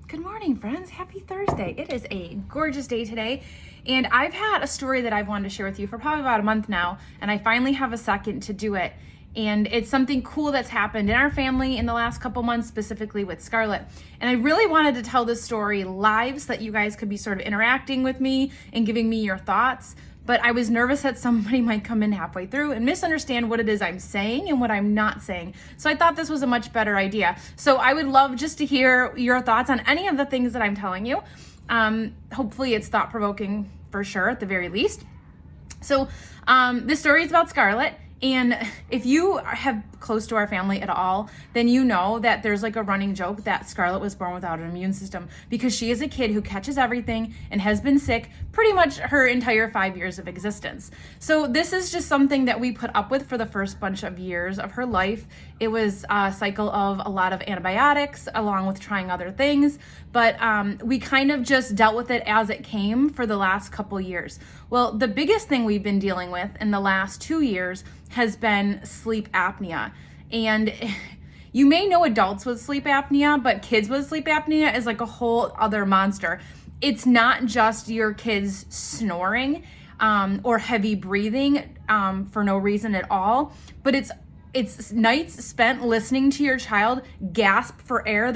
Good morning, friends. Happy Thursday. It is a gorgeous day today, and I've had a story that I've wanted to share with you for probably about a month now, and I finally have a second to do it. And it's something cool that's happened in our family in the last couple months, specifically with Scarlett. And I really wanted to tell this story live so that you guys could be sort of interacting with me and giving me your thoughts. But I was nervous that somebody might come in halfway through and misunderstand what it is I'm saying and what I'm not saying. So I thought this was a much better idea. So I would love just to hear your thoughts on any of the things that I'm telling you. Hopefully it's thought-provoking for sure, at the very least. So this story is about Scarlett. And if you have close to our family at all, then you know that there's like a running joke that Scarlett was born without an immune system because she is a kid who catches everything and has been sick pretty much her entire 5 years of existence. So this is just something that we put up with for the first bunch of years of her life. It was a cycle of a lot of antibiotics along with trying other things, but we kind of just dealt with it as it came for the last couple years. Well, the biggest thing we've been dealing with in the last 2 years has been sleep apnea. And you may know adults with sleep apnea, but kids with sleep apnea is like a whole other monster. It's not just your kids snoring or heavy breathing for no reason at all, but it's nights spent listening to your child gasp for air,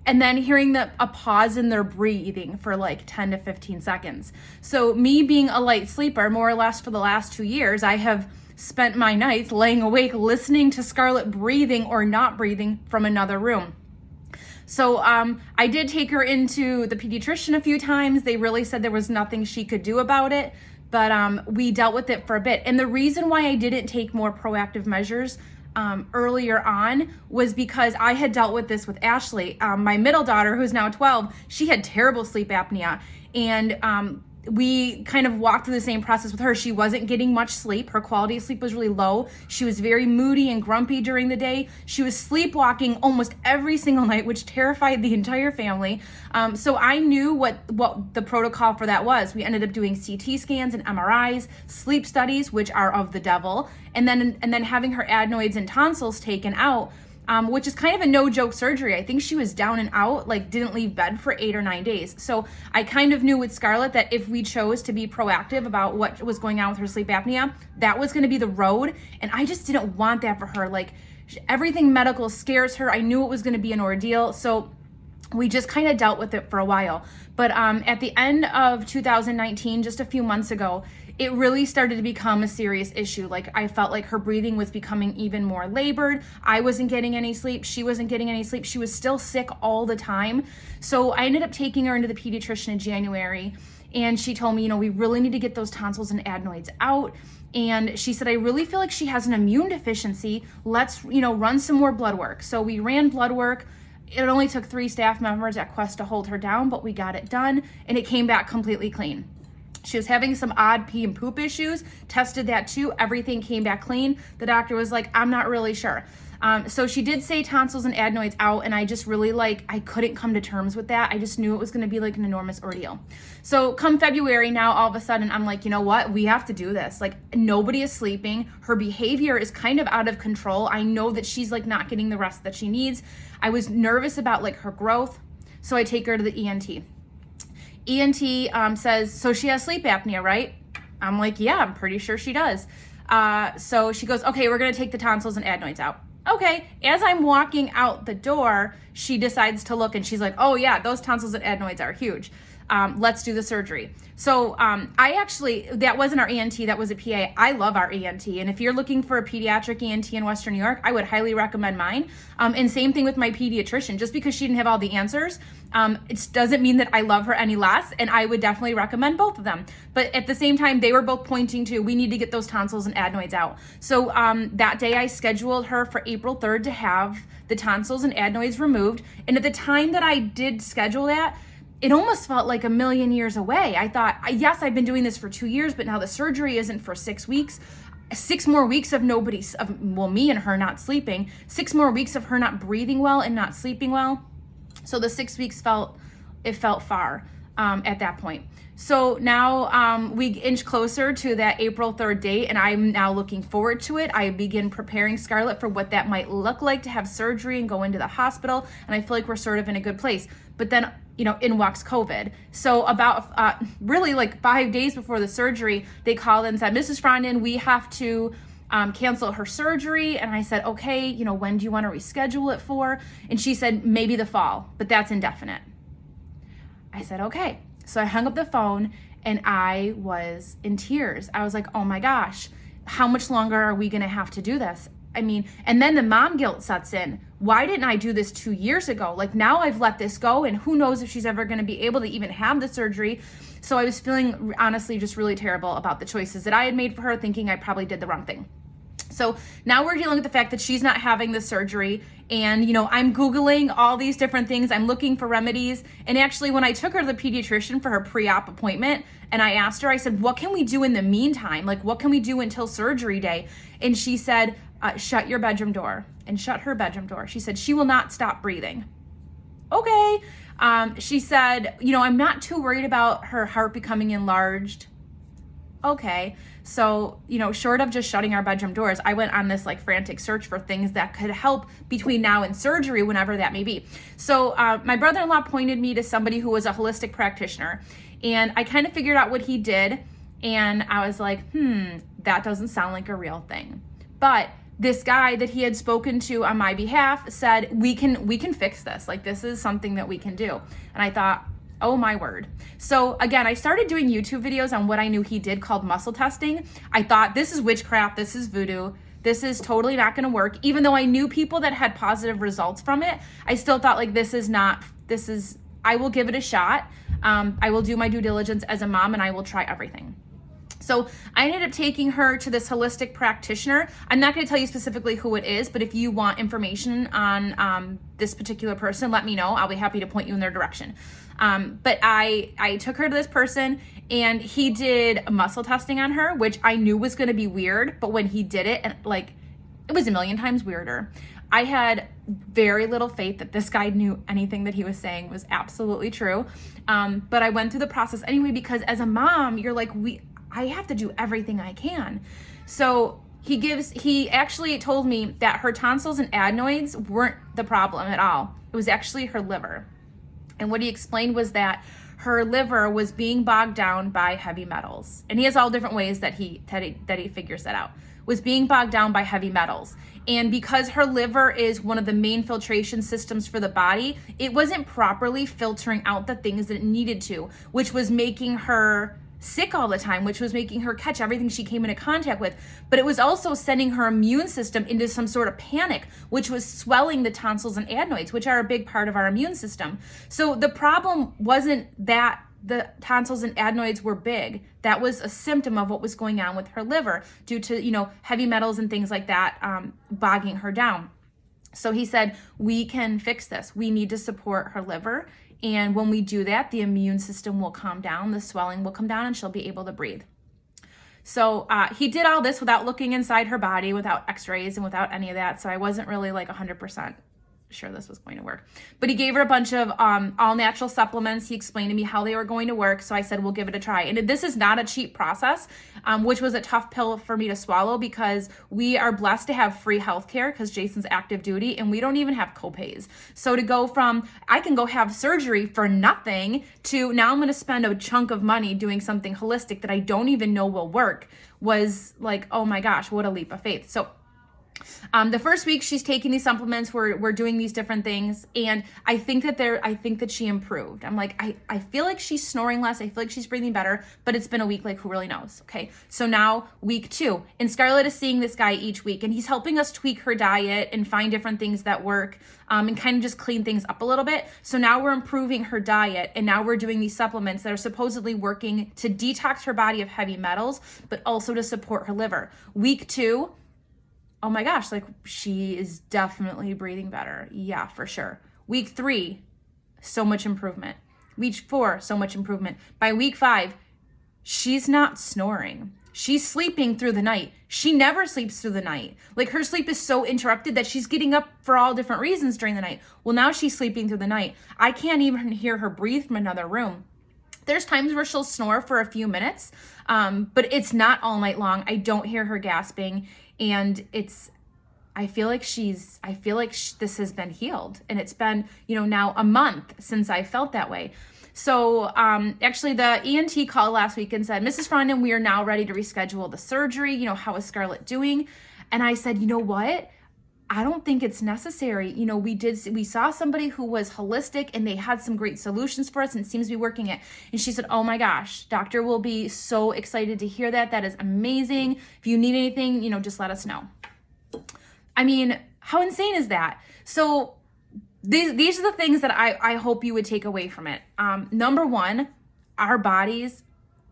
and then hearing a pause in their breathing for like 10 to 15 seconds. So me being a light sleeper, more or less for the last 2 years, I have spent my nights laying awake listening to Scarlett breathing or not breathing from another room. So I did take her into the pediatrician a few times. They really said there was nothing she could do about it, but we dealt with it for a bit. And the reason why I didn't take more proactive measures earlier on was because I had dealt with this with Ashley, my middle daughter, who's now 12. She had terrible sleep apnea, and we kind of walked through the same process with her. She wasn't getting much sleep. Her quality of sleep was really low. She was very moody and grumpy during the day. She was sleepwalking almost every single night, which terrified the entire family. So I knew what the protocol for that was. We ended up doing CT scans and MRIs, sleep studies, which are of the devil, and then having her adenoids and tonsils taken out, which is kind of a no-joke surgery. I think she was down and out, like didn't leave bed for 8 or 9 days. So I kind of knew with Scarlett that if we chose to be proactive about what was going on with her sleep apnea, that was going to be the road. And I just didn't want that for her. Like everything medical scares her. I knew it was going to be an ordeal. So we just kind of dealt with it for a while. But at the end of 2019, just a few months ago, it really started to become a serious issue. Like I felt like her breathing was becoming even more labored. I wasn't getting any sleep. She wasn't getting any sleep. She was still sick all the time. So I ended up taking her into the pediatrician in January, and she told me, we really need to get those tonsils and adenoids out. And she said, I really feel like she has an immune deficiency. Let's, run some more blood work. So we ran blood work. It only took 3 staff members at Quest to hold her down, but we got it done, and it came back completely clean. She was having some odd pee and poop issues, tested that too. Everything came back clean. The doctor was like, I'm not really sure. So she did say tonsils and adenoids out, and I just really I couldn't come to terms with that. I just knew it was going to be like an enormous ordeal. So come February now, all of a sudden, I'm like, you know what? We have to do this. Like nobody is sleeping. Her behavior is kind of out of control. I know that she's like not getting the rest that she needs. I was nervous about like her growth. So I take her to the ENT. ENT says, so she has sleep apnea, right? I'm like, yeah, I'm pretty sure she does. So she goes, okay, we're going to take the tonsils and adenoids out. Okay, as I'm walking out the door, she decides to look and she's like, oh yeah, those tonsils and adenoids are huge. Let's do the surgery. So that wasn't our ENT, that was a PA. I love our ENT. And if you're looking for a pediatric ENT in Western New York, I would highly recommend mine. And same thing with my pediatrician. Just because she didn't have all the answers, it doesn't mean that I love her any less. And I would definitely recommend both of them. But at the same time, they were both pointing to, we need to get those tonsils and adenoids out. So that day I scheduled her for April 3rd to have the tonsils and adenoids removed. And at the time that I did schedule that, it almost felt like a million years away. I thought, yes, I've been doing this for 2 years, but now the surgery isn't for 6 weeks. 6 more weeks of me and her not sleeping. 6 more weeks of her not breathing well and not sleeping well. So the 6 weeks felt far. at that point. So now we inch closer to that April 3rd date, and I'm now looking forward to it. I begin preparing Scarlett for what that might look like to have surgery and go into the hospital, and I feel like we're sort of in a good place. But then, in walks COVID. So about really like 5 days before the surgery, they called and said, Mrs. Frondin, we have to cancel her surgery. And I said, okay, when do you want to reschedule it for? And she said, maybe the fall, but that's indefinite. I said, okay. So I hung up the phone and I was in tears. I was like, oh my gosh, how much longer are we going to have to do this? And then the mom guilt sets in. Why didn't I do this 2 years ago? Like, now I've let this go, and who knows if she's ever going to be able to even have the surgery. So I was feeling, honestly, just really terrible about the choices that I had made for her, thinking I probably did the wrong thing. So now we're dealing with the fact that she's not having the surgery, and I'm Googling all these different things. I'm looking for remedies. And actually, when I took her to the pediatrician for her pre-op appointment, and I asked her, I said, what can we do in the meantime? Like, what can we do until surgery day? And she said, shut your bedroom door. And shut her bedroom door. She said, she will not stop breathing. Okay. She said, I'm not too worried about her heart becoming enlarged. Okay. So, short of just shutting our bedroom doors, I went on this like frantic search for things that could help between now and surgery, whenever that may be. So my brother-in-law pointed me to somebody who was a holistic practitioner, and I kind of figured out what he did. And I was like, that doesn't sound like a real thing. But this guy that he had spoken to on my behalf said, we can fix this. Like, this is something that we can do. And I thought, oh my word. So again, I started doing YouTube videos on what I knew he did called muscle testing. I thought, this is witchcraft, this is voodoo, this is totally not gonna work. Even though I knew people that had positive results from it, I still thought like, I will give it a shot. I will do my due diligence as a mom, and I will try everything. So I ended up taking her to this holistic practitioner. I'm not going to tell you specifically who it is, but if you want information on this particular person, let me know. I'll be happy to point you in their direction. But I took her to this person, and he did muscle testing on her, which I knew was going to be weird. But when he did it, it was a million times weirder. I had very little faith that this guy knew anything that he was saying was absolutely true. But I went through the process anyway, because as a mom, you're like, I have to do everything I can. So he actually told me that her tonsils and adenoids weren't the problem at all. It was actually her liver. And what he explained was that her liver was being bogged down by heavy metals. And he has all different ways that he figures that out. Was being bogged down by heavy metals. And because her liver is one of the main filtration systems for the body, it wasn't properly filtering out the things that it needed to, which was making her sick all the time, which was making her catch everything she came into contact with. But it was also sending her immune system into some sort of panic, which was swelling the tonsils and adenoids, which are a big part of our immune system. So the problem wasn't that the tonsils and adenoids were big. That was a symptom of what was going on with her liver due to, heavy metals and things like that bogging her down. So he said, we can fix this. We need to support her liver. And when we do that, the immune system will calm down, the swelling will come down, and she'll be able to breathe. So he did all this without looking inside her body, without x-rays and without any of that. So I wasn't really like 100% sure this was going to work. But he gave her a bunch of all natural supplements. He explained to me how they were going to work. So I said, we'll give it a try. And this is not a cheap process, which was a tough pill for me to swallow, because we are blessed to have free healthcare because Jason's active duty, and we don't even have copays. So to go from, I can go have surgery for nothing, to now I'm going to spend a chunk of money doing something holistic that I don't even know will work, was like, oh my gosh, what a leap of faith. So the first week she's taking these supplements, we're doing these different things, and I think that she improved. I'm like, I feel like she's snoring less, I feel like she's breathing better, but it's been a week, like, who really knows? Okay, so now week 2, and Scarlett is seeing this guy each week, and he's helping us tweak her diet and find different things that work, and kind of just clean things up a little bit. So now we're improving her diet, and now we're doing these supplements that are supposedly working to detox her body of heavy metals, but also to support her liver. Week 2, oh my gosh, like, she is definitely breathing better. Yeah, for sure. Week 3, so much improvement. Week 4, so much improvement. By week 5, she's not snoring. She's sleeping through the night. She never sleeps through the night. Like, her sleep is so interrupted that she's getting up for all different reasons during the night. Well, now she's sleeping through the night. I can't even hear her breathe from another room. There's times where she'll snore for a few minutes, but it's not all night long. I don't hear her gasping, and I feel like this has been healed, and it's been, now a month since I felt that way. So actually the ENT called last week and said, Mrs. Frondon, we are now ready to reschedule the surgery. How is Scarlett doing? And I said, you know what? I don't think it's necessary. We saw somebody who was holistic and they had some great solutions for us and it seems to be working it. And she said, oh my gosh, doctor will be so excited to hear that. That is amazing. If you need anything, just let us know. I mean, how insane is that? So these are the things that I hope you would take away from it. Number one, our bodies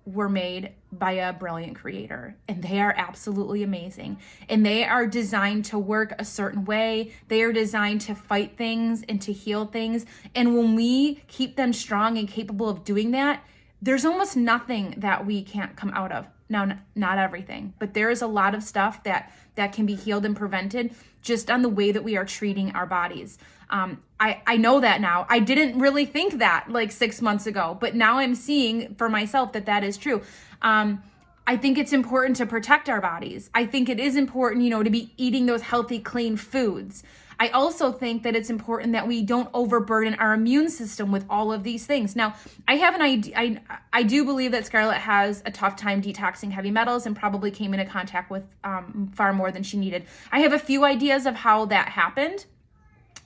were made by a brilliant creator, and they are absolutely amazing. And they are designed to work a certain way. They are designed to fight things and to heal things. And when we keep them strong and capable of doing that, there's almost nothing that we can't come out of. Now, not everything, but there is a lot of stuff that can be healed and prevented just on the way that we are treating our bodies. I know that now. I didn't really think that like 6 months ago, but now I'm seeing for myself that is true. I think it's important to protect our bodies. I think it is important, to be eating those healthy, clean foods. I also think that it's important that we don't overburden our immune system with all of these things. Now, I have an idea. I do believe that Scarlett has a tough time detoxing heavy metals and probably came into contact with far more than she needed. I have a few ideas of how that happened,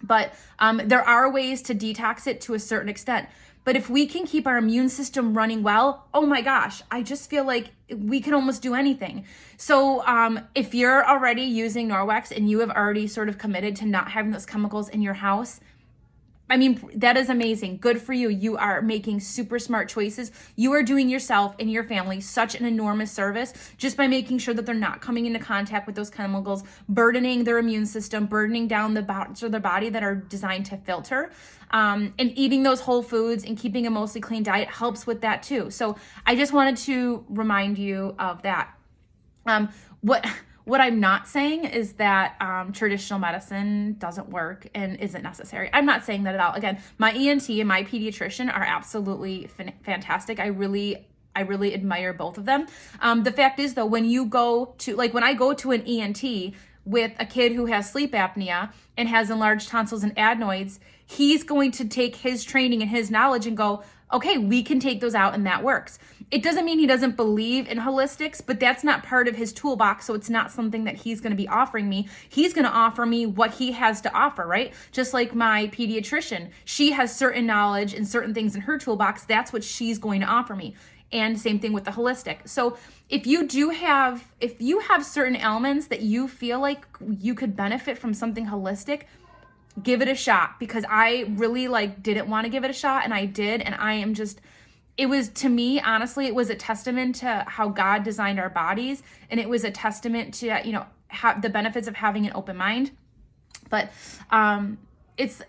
but there are ways to detox it to a certain extent. But if we can keep our immune system running well, oh my gosh, I just feel like we can almost do anything. So if you're already using Norwex and you have already sort of committed to not having those chemicals in your house, I mean, that is amazing. Good for you. You are making super smart choices. You are doing yourself and your family such an enormous service just by making sure that they're not coming into contact with those chemicals, burdening their immune system, burdening down the parts of their body that are designed to filter. And eating those whole foods and keeping a mostly clean diet helps with that too. So I just wanted to remind you of that. What I'm not saying is that traditional medicine doesn't work and isn't necessary. I'm not saying that at all. Again, my ENT and my pediatrician are absolutely fantastic. I really admire both of them. The fact is though, when I go to an ENT with a kid who has sleep apnea and has enlarged tonsils and adenoids, he's going to take his training and his knowledge and go, okay, we can take those out and that works. It doesn't mean he doesn't believe in holistics, but that's not part of his toolbox, so it's not something that he's going to be offering me. He's going to offer me what he has to offer, right? Just like my pediatrician. She has certain knowledge and certain things in her toolbox. That's what she's going to offer me. And same thing with the holistic. So if you have certain ailments that you feel like you could benefit from something holistic, give it a shot, because I really didn't want to give it a shot, and I did, and it was, to me, honestly, it was a testament to how God designed our bodies, and it was a testament to, the benefits of having an open mind. But it's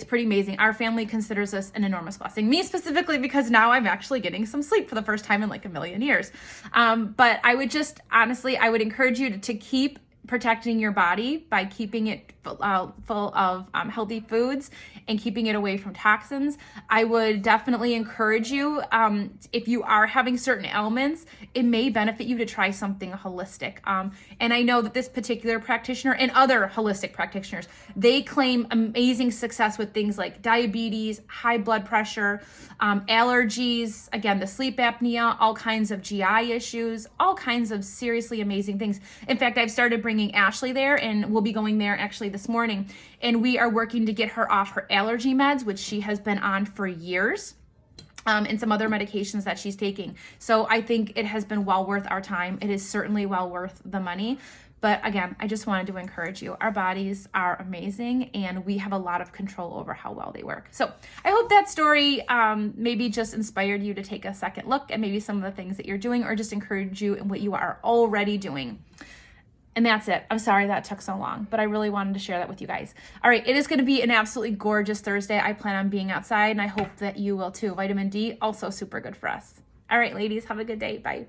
pretty amazing. Our family considers this an enormous blessing. Me specifically, because now I'm actually getting some sleep for the first time in like a million years. But I would encourage you to keep protecting your body by keeping it full of healthy foods and keeping it away from toxins. I would definitely encourage you, if you are having certain ailments, it may benefit you to try something holistic. And I know that this particular practitioner and other holistic practitioners, they claim amazing success with things like diabetes, high blood pressure, allergies, again, the sleep apnea, all kinds of GI issues, all kinds of seriously amazing things. In fact, I've started bringing Ashley there, and we'll be going there actually this morning, and we are working to get her off her allergy meds, which she has been on for years, and some other medications that she's taking. So I think it has been well worth our time. It is certainly well worth the money. But again, I just wanted to encourage you. Our bodies are amazing, and we have a lot of control over how well they work. So I hope that story maybe just inspired you to take a second look at maybe some of the things that you're doing, or just encourage you in what you are already doing. And that's it. I'm sorry that took so long, but I really wanted to share that with you guys. All right, it is going to be an absolutely gorgeous Thursday. I plan on being outside, and I hope that you will too. Vitamin D, also super good for us. All right, ladies, have a good day. Bye.